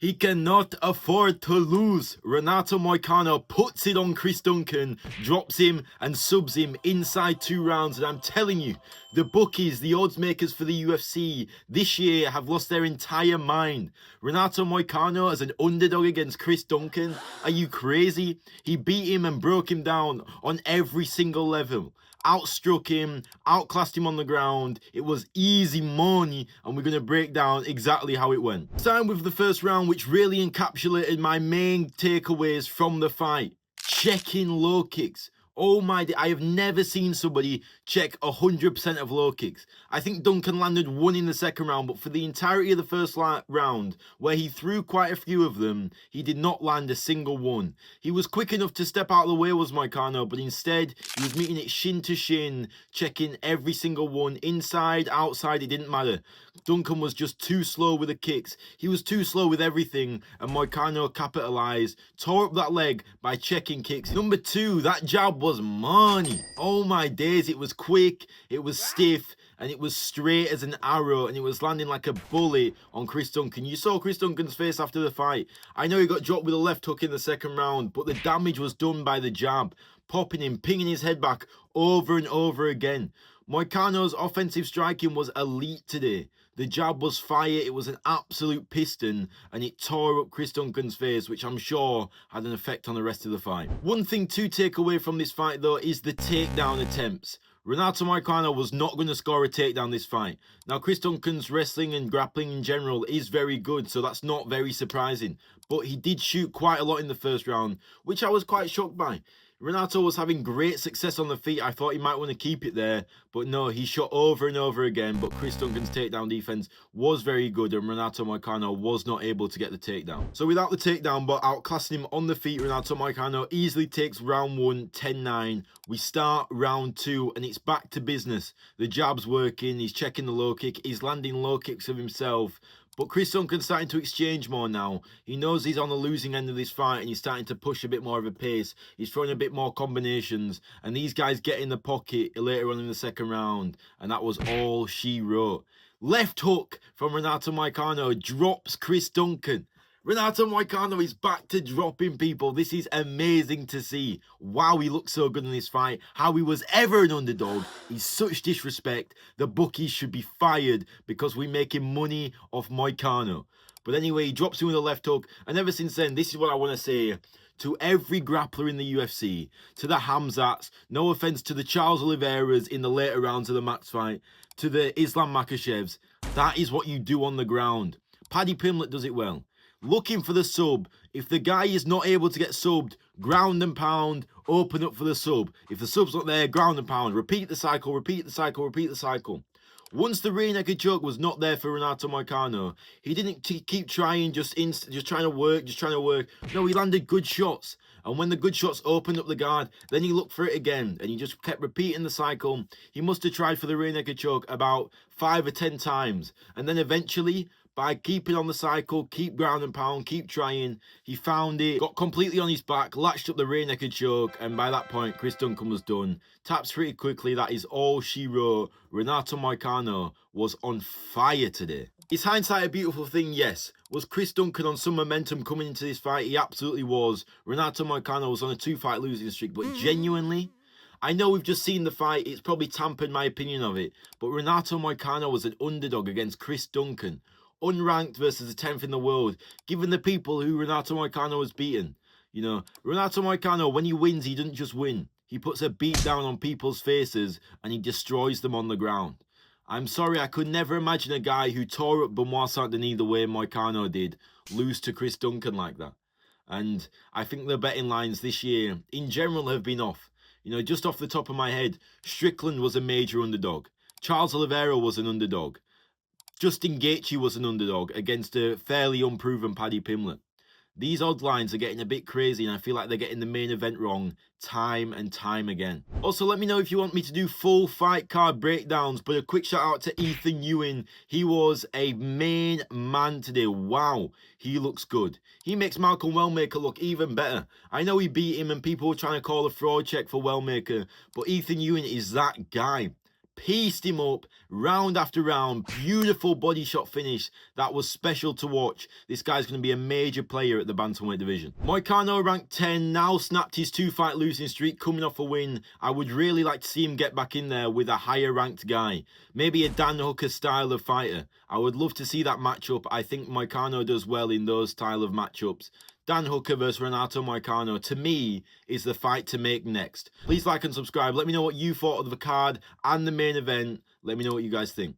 He cannot afford to lose. Renato Moicano puts it on Chris Duncan, drops him and subs him inside 2 rounds. And I'm telling you, the bookies, the odds makers for the UFC this year have lost their entire mind. Renato Moicano as an underdog against Chris Duncan? Are you crazy? He beat him and broke him down on every single level. Outstruck him, outclassed him on the ground. It was easy money, and we're going to break down exactly how it went. Starting with the first round, which really encapsulated my main takeaways from the fight. Checking low kicks. Oh my, I have never seen somebody check 100% of low kicks. I think Duncan landed 1 in the second round, but for the entirety of the first round, where he threw quite a few of them, he did not land a single one. He was quick enough to step out of the way, was Moicano, but instead, he was meeting it shin to shin, checking every single one, inside, outside, it didn't matter. Duncan was just too slow with the kicks. He was too slow with everything, and Moicano capitalized, tore up that leg by checking kicks. Number 2, that jab was money. Oh my days, it was quick, it was stiff, and it was straight as an arrow, and it was landing like a bullet on Chris Duncan. You saw Chris Duncan's face after the fight. I know he got dropped with a left hook in the second round, but the damage was done by the jab, popping him, pinging his head back over and over again. Moicano's offensive striking was elite today. The jab was fire, it was an absolute piston, and it tore up Chris Duncan's face, which I'm sure had an effect on the rest of the fight. One thing to take away from this fight, though, is the takedown attempts. Renato Moicano was not going to score a takedown this fight. Now, Chris Duncan's wrestling and grappling in general is very good, so that's not very surprising. But he did shoot quite a lot in the first round, which I was quite shocked by. Renato was having great success on the feet. I thought he might want to keep it there, but no, he shot over and over again. But Chris Duncan's takedown defense was very good, and Renato Moicano was not able to get the takedown. So without the takedown, but outclassing him on the feet, Renato Moicano easily takes round 1, 10-9. We start round 2, and it's back to business. The jab's working, he's checking the low kick, he's landing low kicks of himself. But Chris Duncan's starting to exchange more now. He knows he's on the losing end of this fight, and he's starting to push a bit more of a pace. He's throwing a bit more combinations, and these guys get in the pocket later on in the second round, and that was all she wrote. Left hook from Renato Moicano drops Chris Duncan. Renato Moicano is back to dropping people. This is amazing to see. Wow, he looked so good in this fight. How he was ever an underdog is such disrespect. The bookies should be fired because we're making money off Moicano. But anyway, he drops him with a left hook. And ever since then, this is what I want to say to every grappler in the UFC, to the Hamzats, no offense to the Charles Oliveira's in the later rounds of the Max fight, to the Islam Makhachevs. That is what you do on the ground. Paddy Pimblett does it well. Looking for the sub. If the guy is not able to get subbed, ground and pound, open up for the sub. If the sub's not there, ground and pound. Repeat the cycle, repeat the cycle, repeat the cycle. Once the rear naked choke was not there for Renato Moicano, he didn't keep trying, just trying to work. No, he landed good shots. And when the good shots opened up the guard, then he looked for it again. And he just kept repeating the cycle. He must have tried for the rear naked choke about 5 or 10 times. And then eventually, by keeping on the cycle, keep ground and pound, keep trying, he found it, got completely on his back, latched up the rear naked choke, and by that point, Chris Duncan was done. Taps pretty quickly, that is all she wrote. Renato Moicano was on fire today. Is hindsight a beautiful thing? Yes. Was Chris Duncan on some momentum coming into this fight? He absolutely was. Renato Moicano was on a 2-fight losing streak, but genuinely, I know we've just seen the fight, it's probably tampered my opinion of it, but Renato Moicano was an underdog against Chris Duncan. Unranked versus the 10th in the world, given the people who Renato Moicano has beaten. You know, Renato Moicano, when he wins, he doesn't just win. He puts a beat down on people's faces and he destroys them on the ground. I'm sorry, I could never imagine a guy who tore up Benoit Saint-Denis the way Moicano did lose to Chris Duncan like that. And I think the betting lines this year, in general, have been off. You know, just off the top of my head, Strickland was a major underdog. Charles Oliveira was an underdog. Justin Gaethje was an underdog against a fairly unproven Paddy Pimblett. These odd lines are getting a bit crazy, and I feel like they're getting the main event wrong time and time again. Also, let me know if you want me to do full fight card breakdowns, but a quick shout out to Ethan Ewing. He was a main man today. Wow, he looks good. He makes Malcolm Wellmaker look even better. I know he beat him and people were trying to call a fraud check for Wellmaker, but Ethan Ewing is that guy. pieced him up round after round. Beautiful body shot finish. That was special to watch. This guy's going to be a major player at the bantamweight division. Moicano, ranked 10, now snapped his 2-fight losing streak, coming off a win. I would really like to see him get back in there with a higher ranked guy. Maybe a Dan Hooker style of fighter. I would love to see that matchup. I think Moicano does well in those style of matchups. Dan Hooker versus Renato Moicano, to me, is the fight to make next. Please like and subscribe. Let me know what you thought of the card and the main event. Let me know what you guys think.